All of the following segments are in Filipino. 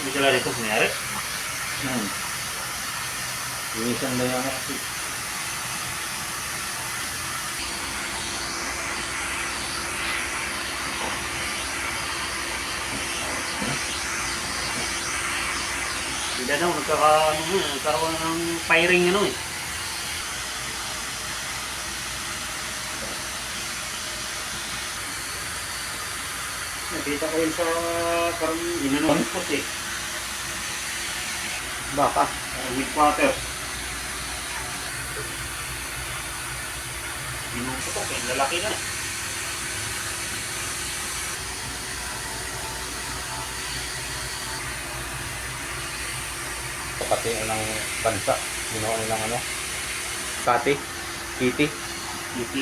Hindi sila dito sinayari. Inisan na yan kasi. Hindi daw, nagkaroon ng firing ano eh. Nakita ko yun sa parang inanong post eh. Baka. Headquarters. Binuputok eh, lalaki na eh. Pati ng bansa. Ginawa nilang ano? Kati. Kitty. Kitty.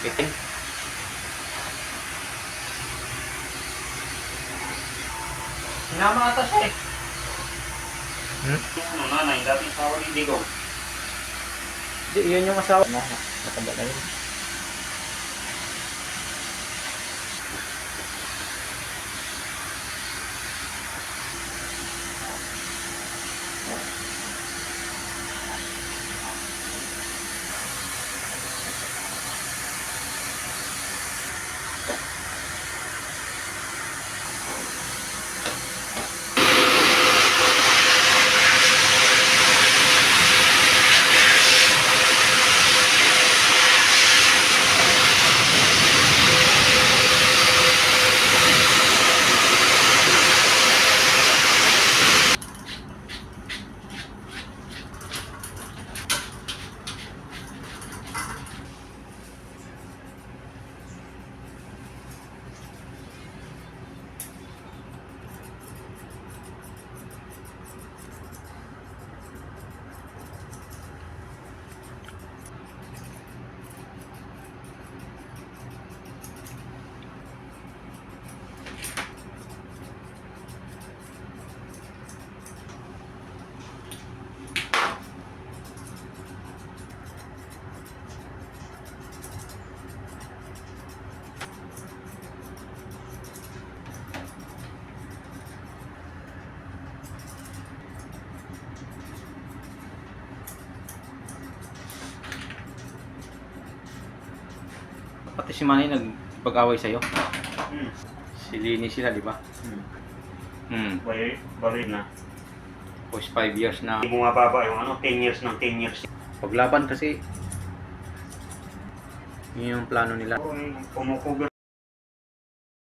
Kitty. Sinama ata siya eh. Hmm? Ano nanay, dating sawa ni Digong. Di, yun yung asawa. Matanda na yun. Pati si Manny nagpag-away sa'yo. Si Lini sila, di ba? Balik na. Post 5 years na. Hindi bumababa yung ano, 10 years ng 10 years. Paglaban kasi. Yun yung plano nila. Kumukuga